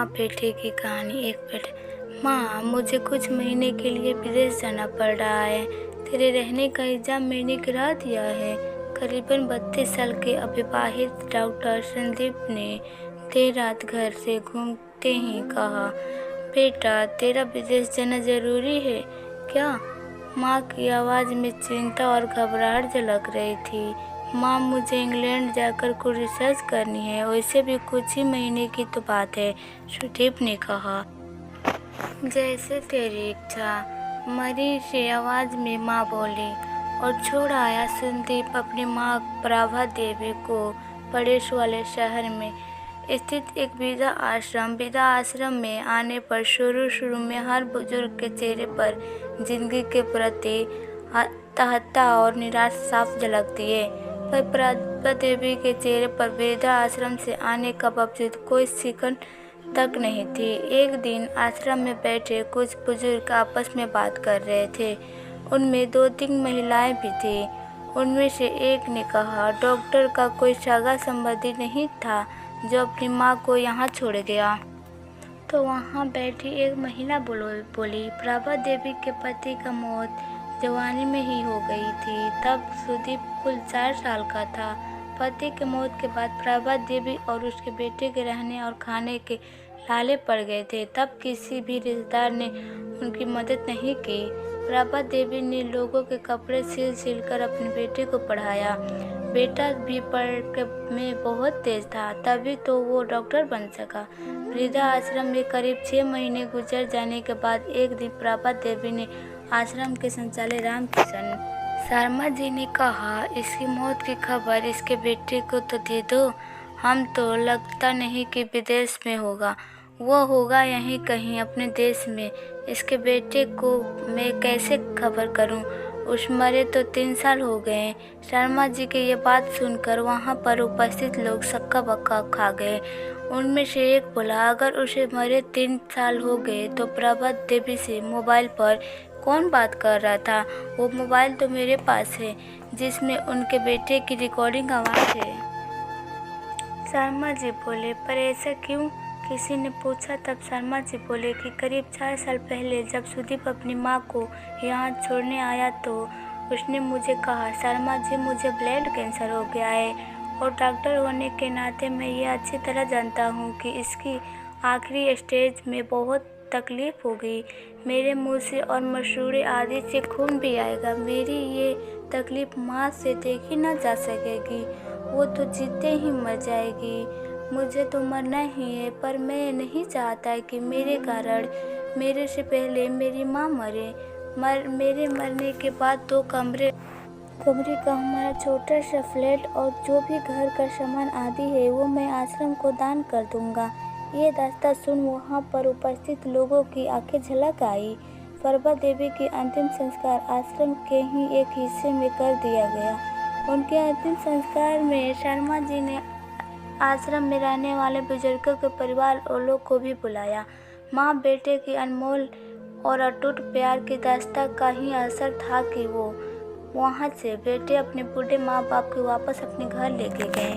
माँ बेटे की कहानी। एक बेटे। माँ, मुझे कुछ महीने के लिए विदेश जाना पड़ रहा है। तेरे रहने का इंतजाम मैंने करा दिया है। करीबन 32 साल के अविवाहित डॉक्टर संदीप ने देर रात घर से घूमते ही कहा, बेटा तेरा विदेश जाना ज़रूरी है क्या? माँ की आवाज़ में चिंता और घबराहट झलक रही थी। माँ, मुझे इंग्लैंड जाकर कुछ रिसर्च करनी है, वैसे भी कुछ ही महीने की तो बात है, सुदीप ने कहा। जैसे तेरी इच्छा, मरी सी आवाज़ में माँ बोली और छोड़ आया संदीप अपनी माँ प्रभा देवी को पड़ोस वाले शहर में स्थित एक वृद्धा आश्रम में आने पर शुरू में हर बुजुर्ग के चेहरे पर जिंदगी के प्रति हताहतता और निराशा साफ झलकती है, पर प्रभा देवी के चेहरे पर वृद्धा आश्रम से आने का बावजूद कोई सिकन तक नहीं थी। एक दिन आश्रम में बैठे कुछ बुजुर्ग आपस में बात कर रहे थे। उनमें 2-3 महिलाएं भी थीं। उनमें से एक ने कहा, डॉक्टर का कोई सगा संबंधी नहीं था जो अपनी माँ को यहाँ छोड़ गया? तो वहाँ बैठी एक महिला बोली, प्रभा देवी के पति का मौत जवानी में ही हो गई थी। तब सुदीप कुल 4 साल का था। पति के मौत के बाद प्रभा देवी और उसके बेटे के रहने और खाने के लाले पड़ गए थे। तब किसी भी रिश्तेदार ने उनकी मदद नहीं की। प्रभा देवी ने लोगों के कपड़े सिल कर अपने बेटे को पढ़ाया। बेटा भी पढ़ में बहुत तेज था, तभी तो वो डॉक्टर बन सका। वृद्धा आश्रम में करीब 6 महीने गुजर जाने के बाद एक दिन प्रभा देवी ने आश्रम के संचालक रामकिशन शर्मा जी ने कहा, इसकी मौत की खबर इसके बेटे को तो दे दो। हम तो लगता नहीं कि विदेश में होगा, वो होगा यहीं कहीं अपने देश में। इसके बेटे को मैं कैसे खबर करूं? उस मरे तो 3 साल हो गए। शर्मा जी की ये बात सुनकर वहां पर उपस्थित लोग सक्का बक्का खा गए। उनमें से एक बोला, अगर उसे मरे 3 साल हो गए तो प्रभा देवी से मोबाइल पर कौन बात कर रहा था? वो मोबाइल तो मेरे पास है जिसमें उनके बेटे की रिकॉर्डिंग आवाज़ है। शर्मा जी बोले, पर ऐसा क्यों? किसी ने पूछा। तब शर्मा जी बोले कि करीब 4 साल पहले जब सुदीप अपनी माँ को यहाँ छोड़ने आया तो उसने मुझे कहा, शर्मा जी मुझे ब्लड कैंसर हो गया है और डॉक्टर होने के नाते मैं ये अच्छी तरह जानता हूँ कि इसकी आखिरी स्टेज में बहुत तकलीफ होगी। मेरे मुंह से और मसूड़े आदि से खून भी आएगा। मेरी ये तकलीफ माँ से देखी ना जा सकेगी, वो तो जीते ही मर जाएगी। मुझे तो मरना ही है, पर मैं नहीं चाहता कि मेरे कारण मेरे से पहले मेरी माँ मरे। मेरे मरने के बाद 2 कमरे का हमारा छोटा सा फ्लैट और जो भी घर का सामान आदि है वो मैं आश्रम को दान कर दूंगा। ये दास्तां सुन वहाँ पर उपस्थित लोगों की आंखें झलक आई। प्रभा देवी की अंतिम संस्कार आश्रम के ही एक हिस्से में कर दिया गया। उनके अंतिम संस्कार में शर्मा जी ने आश्रम में रहने वाले बुजुर्गों के परिवार और लोग को भी बुलाया। माँ बेटे की अनमोल और अटूट प्यार की दास्तां का ही असर था कि वो वहाँ से बेटे अपने बूढ़े माँ बाप को वापस अपने घर लेके गए।